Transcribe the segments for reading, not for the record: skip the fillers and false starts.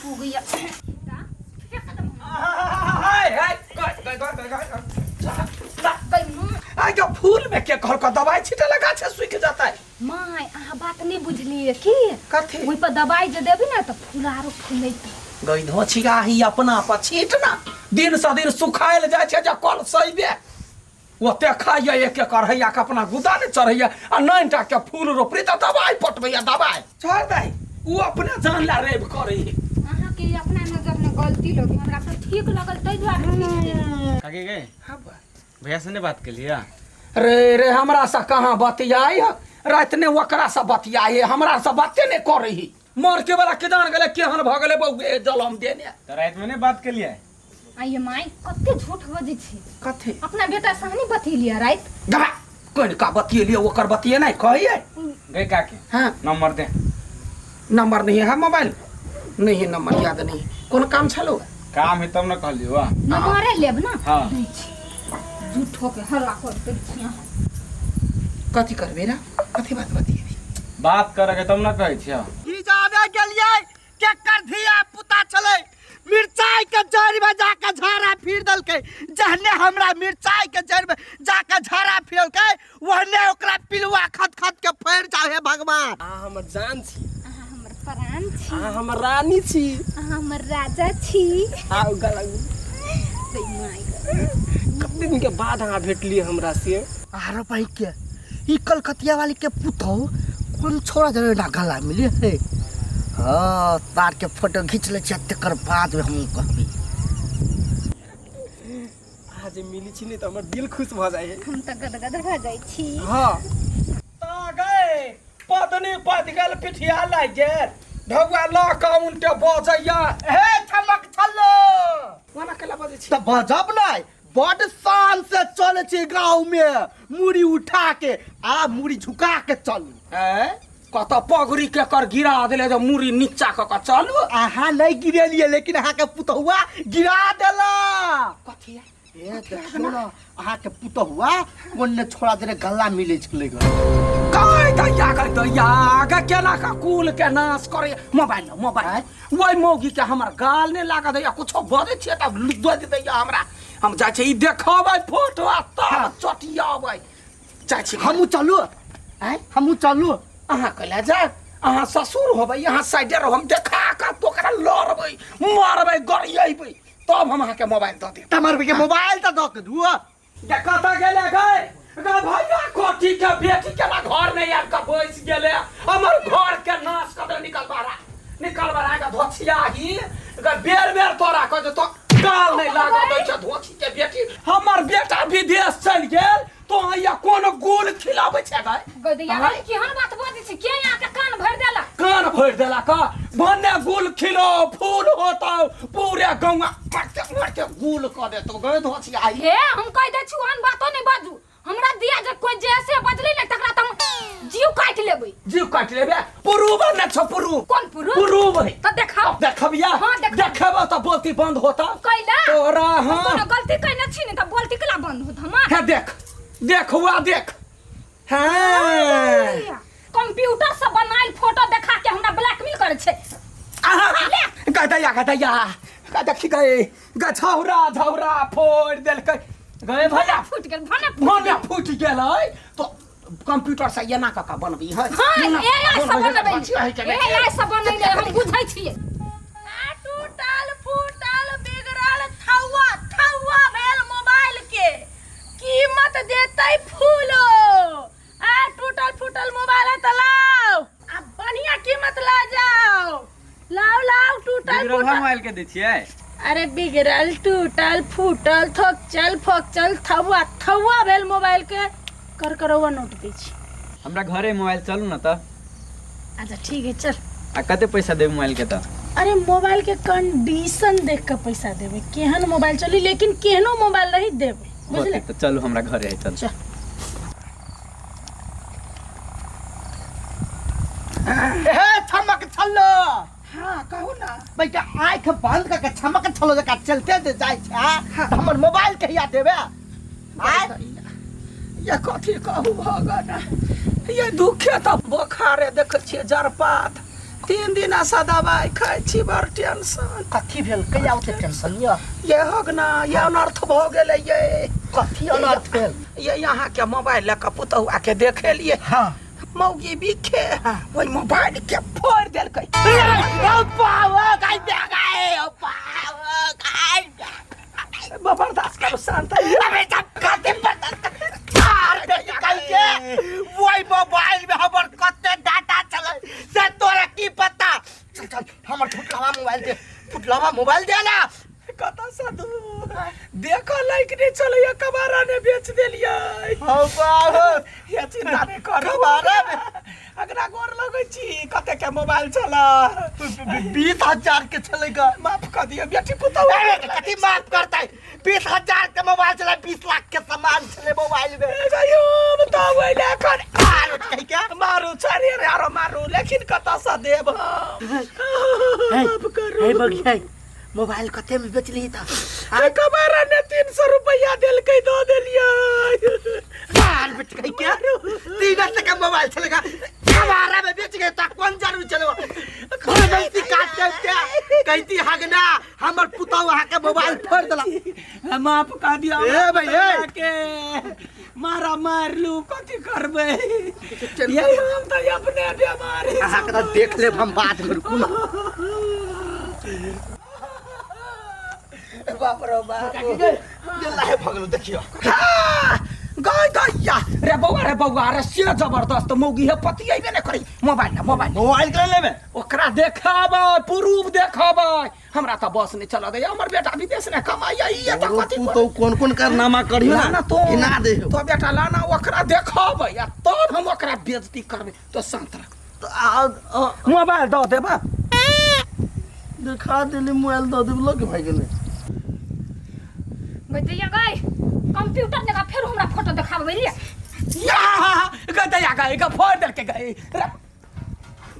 फूक गया जो फूल में के घर का दवाई छिटे लगा छे सूख जाता है। माय आहा बात नहीं बुझलिए की कथी ओइ पर दवाई जे देबी ना तो फूल आरो फूलैत गई धोछिया ही अपना पर छीट ना दिन से दिन सुखाइल जाय छे जे कल सहीबे ओते खाइए एक एक करैया के अपना गुदा ने चढ़ैया आ नैनटा के फूल रोपरी त दवाई पटबैया दवाई छोड़ दे उ अपने जान ला रेब करी आहा के अपना नजर में गलती लगी हमरा तो ठीक लगल तै द्वारे काके गए हां भैया से ने बात के लिया रे हमरा से कहां बतियाई रात ने ओकरा से बतियाई हमरा से बाते ने करही मर के वाला के जान गेले केहन भ गेले बउए जलम देने तो रात में ने बात के लिया आइए माय कते झूठ बजै छी कथी अपना बेटा सहनी बती लिया रात गा कोन का बतियलिए ओकर बतिये नहीं कहिए गए काके हां नंबर दे नंबर नहीं है मोबाइल नहीं नंबर याद नहीं कौन काम छलो काम है तब न कहलियो नंबर लेब ना हां झूठो के हल्ला करते छी कथी करबे ना कथी बात बतियेबी बात करे के तब न कहै छियो ई जाने गेलिए के कर धिया पुता चले मिर्चाई के जड़ में जाके झाड़ा फिर दल के जहने हमरा मिर्चाई के जड़ में जाके झाड़ा फिर के वहने ओकरा पिलुआ खत खत के फेर जाए भगवान आ हमर जान छी हमर प्राण छी आ हमर रानी छी हमर राजा छी आउ गलग सही माय कते दिन के बाद अहाँ भेटली हमरा से आरो भाई के ई कलकतिया वाली के पुतौ कौन छोरा जरे ना गला मिले है हां तार के फोटो खींच ले छ तकर बाद में हम कहबी आज मिली छी नहीं तो हमर दिल खुश भ जाय है हम त गदगद भ जाय छी हां ता गए पदनी पद गेल पिठिया लाग गेल ढौआ ल के उनटे बजैया हे छमक छल्लो वाना केला बजै छी त बजब नहीं बड़ शान से चले छी गांव में मुड़ी उठा के आ मुड़ी झुका के चल ए कत पगड़ी के कर गिरा देले जो मुरी नीचा क के चलू आहा नहीं गिरेलिए लेकिन आहा के पुतहुआ गिरा देला कथी ए देखो ना आहा के पुतहुआ कोन ने छोरा जरे गला मिले छले ग काय दैया ग केना का कुल के नाश करे मोबाइल वही मौगी के हमर गाल ने लागा दैया कुछो बजे छिए तब दे दे दैया हमरा हम जाय छै ई देखबै फोटो आ तब चटियाबै जाय छी हमू चलू हमू चलू अहाँ कला जा अहाँ ससुर होबै यहाँ साइडे रहो हम देखा का तोकरा लड़बै मारबै गरियबै तब हम अहाँ के मोबाइल द देब तमर के मोबाइल त द के दुआ देखा त गेले गए गा भैया कोठी के बेटी के ना घर नहीं आब का बैस गेले हमर घर के नाश कर दे निकल बारा का धोछिया ही गा बेर तोरा कह तो गाल नहीं लागा दै छ धोछी के बेटी हमर बेटा विदेश चल गेल तो या कोनो गोल खिलाबै छै गए गदिया केहन बात बजै छी के यहाँ के कान भर देला का भन्ने गुल खिलो फूल होता पूरे गौवा मरते गुल क दे तो गए धोछी आई हे हम कह दे छी ओहन बातो नहीं बाजू हमरा दिया जे कोई जैसे बजली ने तकरा त जीव काट लेबै पुरूब न छ पुरूब कौन पुरूब पुरूब है त देखाओ देखबिया हां देखबो त बोलती बंद होता कैला तोरा हां कोनो गलती कइने छी ने त बोलती केला बंद होत हम है देख हुआ देख हां कंप्यूटर से बनाइल फोटो देखा के हमरा ब्लैकमेल करे छै गदैया का देखी गए झौरा फोड़ देलकै गए भैया फूट गेल भने भने फूट गेलै तो कंप्यूटर से एना का बनबी है हां एआई सब बनबै एआई सब बनैले हम बुझै छियै टूटल फूटल बिगड़ल थौवा भेल मोबाइल के कीमत देतै फूलो आ टूटल फूटल मोबाइल है त लाओ अब बढ़िया कीमत ला जाओ लाओ टूटल फूटल मोबाइल के दै छियै अरे बिगड़ल टूटल फूटल फोकचल थौवा भेल मोबाइल के करकरवा नोट दै छी हमरा घरे मोबाइल चलू न त अच्छा ठीक है चल आ कते पैसा देब मोबाइल के त अरे मोबाइल के कंडीशन देख के पैसा देबे केहन मोबाइल चली लेकिन केहनो मोबाइल नहीं देबे बुझले तो चलू हमरा घरे है चल हे छमक छल्लो हां कहू ना बेटा आंख बंद करके छमक छल्लो जका चलते दे जाय छ हमर मोबाइल कहिया देबे ये कथी कहू भगवान ये दुखे त बोखारे देख छिए जरपात 3 दिन से दवाई खाई छी बड़ टेंशन। कथी भेल कहिया उठे टेंशन ये ये हक ना ये अनर्थ भ गेलै ये। कथी अनर्थ भेल ये यहाँ के मोबाइल लेके पुतहुआ के देखे लिए हाँ मौगी बिखे वही मोबाइल के फोड़ देलकै। बर्दाश्त करो शांत। अबे जब कते वही मोबाइल में हमर कते डाटा चले से तोरा की पता। चल चल हमर फुटलावा मोबाइल दे, फुटलावा मोबाइल दे ना। कता साधु देखो लाइक नहीं चले ये कबारा ने बेच देलिए। हो बाबू ये चिंता नहीं कर कबारा में अगरा गोर लगै छी कते के मोबाइल चला 20,000 के चलेगा। माफ कर दियो बेटी पुतहुआ। कथी माफ करता है 20,000 के मोबाइल चला 20 लाख के सामान चले मोबाइल में। जायो बताओ ले कर मारो कहीं क्या मारू छारी रे आरो मारू लेकिन कता सा देब। हे बगिया मोबाइल कते में बेचली था। आ कबारा ने 300 रुपया देलकै दो देलिए। यार बेच गई क्या 3 का मोबाइल चलेगा हमारा में बेच गए तो कौन जानू चलो गलती काट के क्या कहती हगना हमर पुतौ वहां के मोबाइल फोड़ देला। माफ कर दियो ए भाई ए के मारा मार लू कथी करबे ये हम तो अपने बीमारी अहाँ के देख ले हम बात करू कुन बाप रे बाप जल्ला है भगलो देखियो गाय गैया रे बौआ रे से जबरदस्त मौगी है पति आइबे ने करी मोबाइल कर लेबे ओकरा देखाबे प्रूफ देखाबे। हमरा त बस नहीं चला दे हमर बेटा विदेश ने कमाई ये त कथी तू तो कौन कारनामा करियो ना तो ना दे तो बेटा लाना ओकरा देखाबे या तब हम ओकरा बेइज्जती करबे तो शांत रह। तो मोबाइल दो देबा दिखा देली मोबाइल दो देब लोग भाई गेले बतिया गई कंप्यूटर ने का फिर हमरा फोटो देखाबे रे या गदया गए का फोड़ दे के गए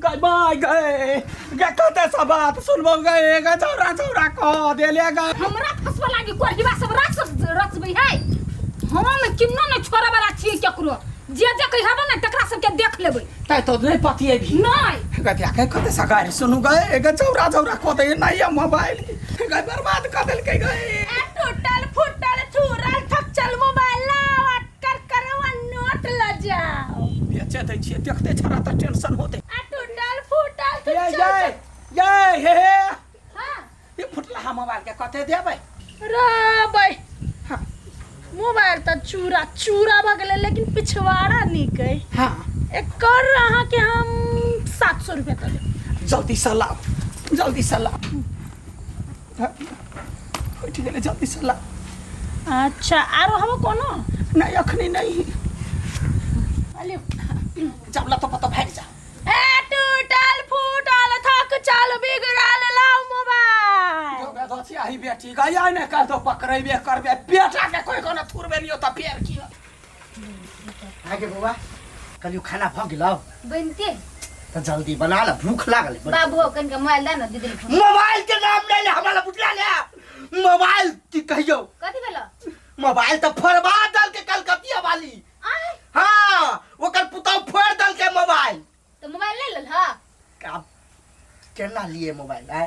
गए बाय गए कते सब बात सुनबो गए चौरा कह देले गए। हमरा फसवा लागी कोरहिबा सब रचबे है हम किन्नो ने छोरा बड़ा छी केकरो जे कहबे न तकरा सब के देख लेबै तै तो नहीं पति है भी नहीं गदया के कते सगाई सुनु गए चौरा कह दे नहीं मोबाइल गए बर्बाद कर देल के गए। टूटल फूटल चूरल थकचल मोबाइल लावट कर नोट ल जाओ बेचे दै छियै देखते छरा त टेंशन होते। टूटल फूटल ये हे हां ये फुटला मोबाइल के कते देबै रे भाई मोबाइल त चूरा भ गेलै लेकिन पिछवाड़ा निकै। हां एकर अहाँ के हम 700 रुपया त देब। जल्दी से लाओ उठ गेले जल्दी से लाओ। अच्छा आरो हम कोनो नहीं अखनी नहीं अले जब ला तो पता भाग जा। ए टूटल फूटल थक चल बिगड़ल लाओ मोबाइल जो बे दछी आही बेटी गया ने कल तो पकड़ैबे करबे बेटा के कोई कोनो थुरबे लियो त फेर की आगे बाबा कलियो खाना भ गेलौ बनते तो जल्दी बना ला भूख लागल बाबू कन के मोबाइल दे न दीदी मोबाइल के नाम ले ले हमरा बुझला ले मोबाइल की कहियो कथि भेलो मोबाइल तो फरवा दल के कलकतिया वाली आय हां ओकर पुतौ फोड़ दल के मोबाइल तो मोबाइल ले लल हा का केना लिए मोबाइल है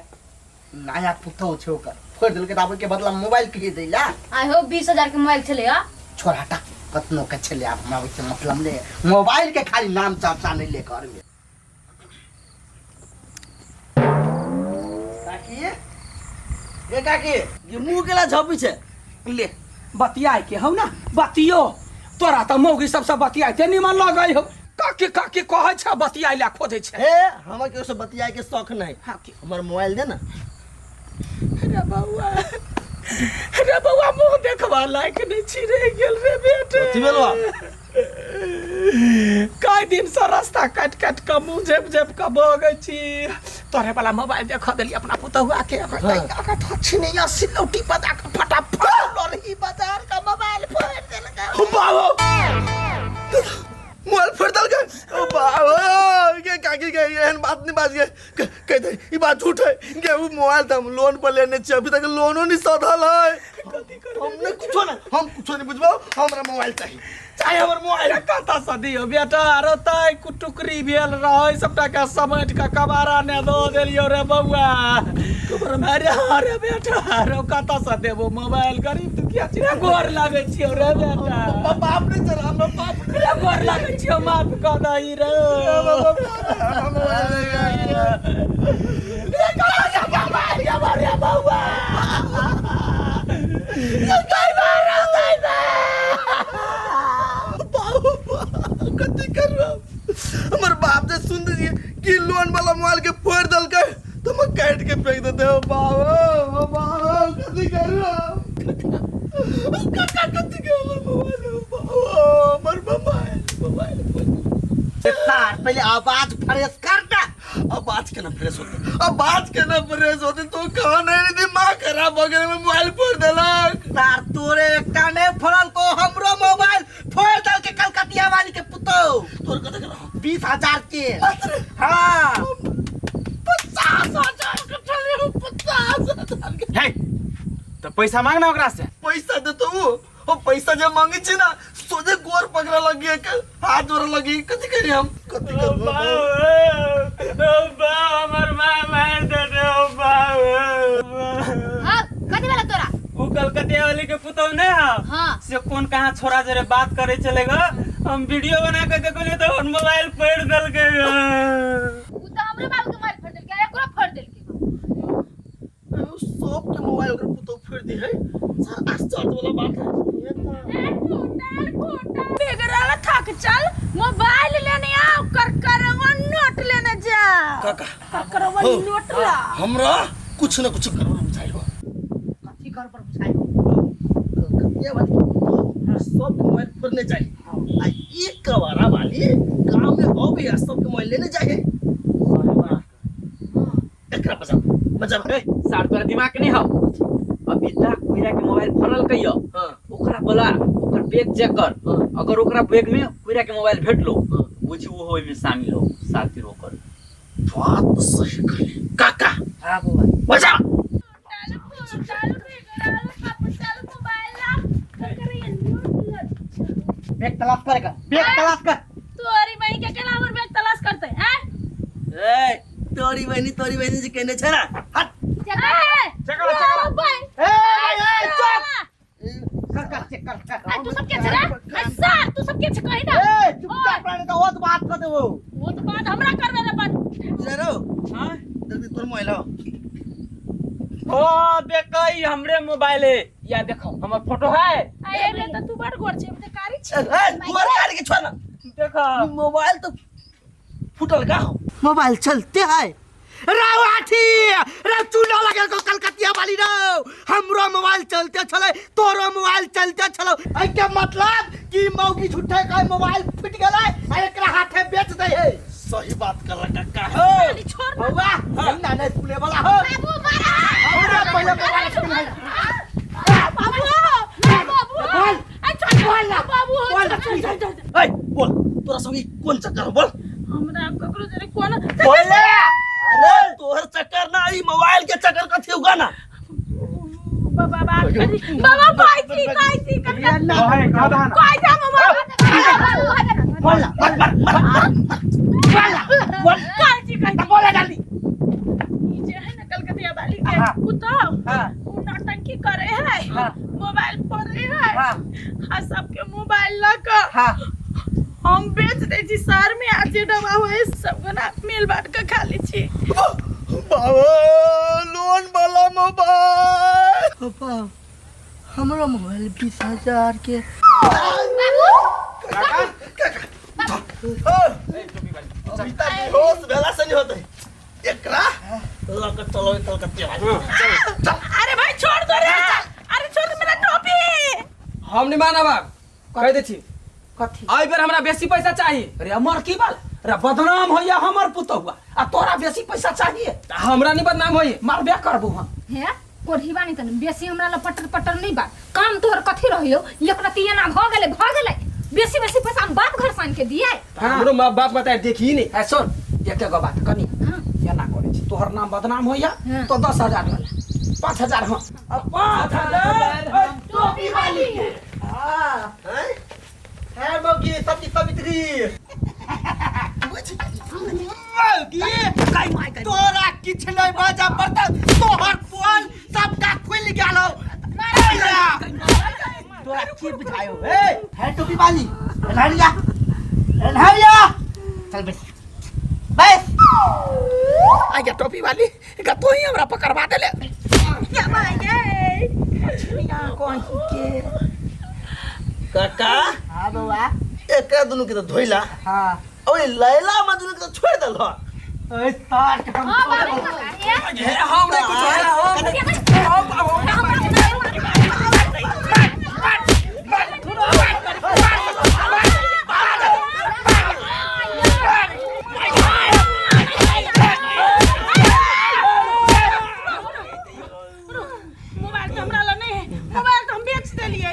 नया पुतौ छै ओकर फोड़ दल के दाबे के बदला मोबाइल के देला आय हो 20,000 के मोबाइल चले हा छोराटा कतनो के छले आप हमरा ओते मतलब ले मोबाइल के खाली नाम चर्चा नहीं ले घर में काकी ए काकी ये मुंह केला झपी छे ले बतियाई के हौ ना बतियो तोरा त मौगी सबसे बतियाई ते निमन लगै हो काकी कहै छ बतियाई ला खोजै छ। हे हमरा के से बतियाए के शौक नहीं हां की हमर मोबाइल दे ना रे बउआ मुंह देखबा लायक नहीं छी रह गेल रे बेटे कथि भेलवा कई दिन से रास्ता काट के मुंह झेप के भगै छी तोरे वाला मोबाइल देख देली अपना पुतहुआ के अगर तो अच्छी नहीं सिलौटी बजा के फटाफट लड़ही बाजार का मोबाइल फोड़ देलका बाबू मोबाइल फोड़ दल के ओ बाबू के काकी के एहन बात नहीं बात के कह दे ई बात झूठ है के वो मोबाइल त हम लोन पर लेने छी अभी तक लोनो नहीं सधल है कथी कर हमने कुछो ना हम कुछो नहीं बुझबो हमरा मोबाइल चाहिए चाहे हमर मोबाइल कता सदी हो बेटा रोताई कुटुकरी भेल रहै सबटा के समेट के कबारा ने दो देलियो रे बउआ कबर मारे रे बेटा रो कता स देबो मोबाइल गरीब तू किया छी गोर लागे छियो रे बेटा बाप रे चल हम बाप रे गोर लागे छियो माफ क दई रे कथी कर हमर बाप से सुन दिए कि लोन वाला मोबाइल के फोड़ दल के तो मैं काट के फेंक देते हो बाबा कथी कर कथी कर मोबाइल सार पहले आवाज फ्रेश करना आवाज के ना फ्रेश होते तो कहां नहीं दिमाग खराब हो गया मोबाइल फोड़ देलक सार तोरे एकटा ने फोड़ल तो हमरो मोबाइल फोड़ दल के कलकतिया वाली के पुतो तोर कते कर 20,000 के हां 50,000 के चले 50,000 के हे तो पैसा मांगना ओकरा से पैसा दे तो वो पैसा जब मांगे छी ना सोझे गोर पकड़ा लगी के हाथ जोड़ लगी कथी करी हम कथी करबो हमर मां मार दे रे हां कथी वाला तोरा वो कलकतिया वाली के पुतौ ने हां से कौन कहां छोरा जरे बात करे चलेगा हम वीडियो बना के देखलिए तो मोबाइल फोड़ देल के उ त हमरे बाल के मार फोड़ देल के एकरो फोड़ देल के सब के मोबाइल के पुतो फोड़ दी है सर आश्चर्य वाला बात है बिगड़ल थक चल मोबाइल लेने आओ करकरवा नोट लेने जा काका करकरवा नोट ला हमरा कुछ ना कुछ करना चाहिए कथी कर पर बुझाई ये बात सब मोबाइल फोड़ने चाहिए आ एक कवारा वाली गांव में हो भी सब के मोबाइल लेने चाहिए एकरा बजा ए सार तोरा दिमाग नहीं हो अभी तक कोइरा के मोबाइल फरल कहियो हां ओकरा बोला ओकर बैग चेक कर अगर ओकरा बैग में कोइरा के मोबाइल भेटलो बुझी वो होय में शामिल हो साथी रोकर बात सही कहले काका हां मोबाइल बजा चल बिगड़ल थक चल मोबाइल ला करकरवा नोट ला बैग तलाश करेगा बैग तलाश कर तोरी बहन के केना हमर बैग तलाश करते हैं ए तोरी बहनी जी कहने छे ना हट चकरा कर चेक कर तू सब के छरा ऐसा तू सब के छ कहि ना ए चुपचाप रहने का वो तो बात कर दे वो तो बात हमरा करवे ना बात इधर रो हां जल्दी तोर मोबाइल हो ओ देखई हमरे मोबाइल है या देखो हमर फोटो है आए ले तो तू बड़ गोर छे ते कारी छ ए दुआर काट के छोड़ ना देखो मोबाइल तो फुटल का हो मोबाइल चलते है रावाठी रे चूना लगे को कलकतिया वाली रो हमरो मोबाइल चलते चले तोरो मोबाइल चलते चलो ए के मतलब कि मौगी झूठे का मोबाइल फट गेलै आ एकरा हाथे बेच दे है सही बात कर काका हो छोड़ बउआ ना नहीं सुने वाला हो बाबू मारा हमरा पहले मोबाइल सुन बाबू बोल अच्छा बोल ना बाबू बोल ए बोल तोरा संगी कौन चक्कर बोल हमरा ककरो जरे कोन बोले अरे तोहर चक्कर ना ई मोबाइल के चक्कर कथि होगा ना बाबा बाबा पाइसी तो है गाधा ना कोई जा मोबाइल बोल बोल काची बोले जल्दी ई जे है ना कलकतिया वाली के कुत्ता उ नौटंकी करे है मोबाइल फोड़ है आ सबके मोबाइल लगा हम बेच दे छी शहर में आज डबा हुए सब ना मिल बांट के खा ली छी बाबा लोन वाला मोबाइल पापा हमरा मोबाइल 20,000 के अभी तक होश भेला से नहीं होते एकरा लग चलो कलकतिया अरे भाई छोड़ दो रे अरे छोड़ दे मेरा टोपी हम नहीं मानब कह दे छी कथी आई बेर हमरा बेसी पैसा चाहिए रे हमर की बाल रे बदनाम होइया हमर पुतौआ आ तोरा बेसी पैसा चाहिए हमरा नहीं बदनाम होइए मारबे करबो हम हे कोढ़ी बानी तन बेसी हमरा ला पटर पटर नहीं बा काम तोहर कथी रहियो एकरा तियना भ गेले बेसी बेसी पैसा हम बाप घर सान के दिए हमरो मां बाप बताए देखी नहीं ए सुन एक गो बात कनी हां या ना करे छी तोहर नाम बदनाम होइया हाँ। तो 10,000 वाला 5,000 हां अब 5,000 टोपी वाली के है मौगी सती सावित्री मौगी तोरा किछ नहीं बाजा पड़ता तोहर पोल सबका खुल गेलो तोरा की बुझायो है टोपी वाली एनहरिया चल बैठ बस आ गया टोपी वाली का तो ही हमरा पकड़वा देले कौन के काका हाँ बउआ एकरा दुनु के तो धोइला हाँ ओए लैला मजनू के तो छोड़ देलो ओए तार के हम हां बाबू हम नहीं कुछ मोबाइल तो हमरा ला नहीं है मोबाइल तो हम बेच देलिए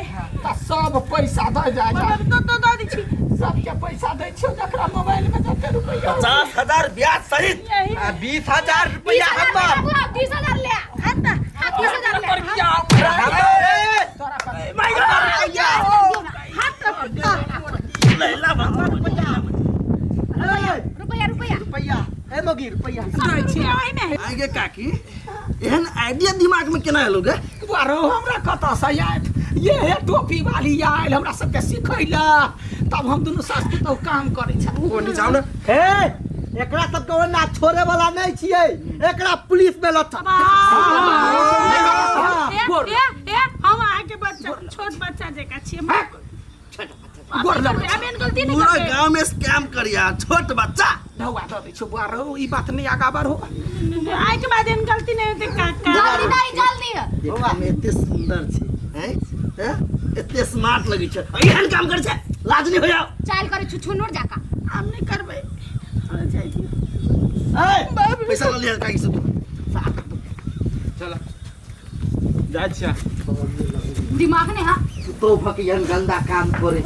सब पैसा दे जा तो दे दी छी सबके पैसा दे छियो जकरा मोबाइल में जते रुपया 50,000 ब्याज सहित यही 20,000 रुपया हमर 30,000 ले हट 30,000 ले लैला भगवान रुपया ए मौगी रुपया वही में आगे काकी एहन आइडिया दिमाग में केना एलो गे बारो हमरा कता से आयल ये है टोपी वाली आयल हमरा सबके सिखैला तब हम दोनों साथ तो काम करे छ ओनी जाऊ ना हे एकरा सब के ना छोड़े वाला नहीं छिए एकरा पुलिस में लत हम आके बच्चा छोट बच्चा जेका छिए गोर लग अबेन गलती नहीं पूरा करते गांव में स्कैम करिया छोट बच्चा ढौआ दे छ बारो ई बात नहीं आगा बढ़ो आए के बाद इन गलती नहीं होते काका जल्दी देखा में एते सुंदर छै हैं एते स्मार्ट लगे छै एहन काम कर छै लाज नहीं होया चाल करे छुछु नोट जाका हम नहीं करबे ए पैसा ले लिया काकी से चल जा दिमाग ने हां तो भक एहन गंदा काम करे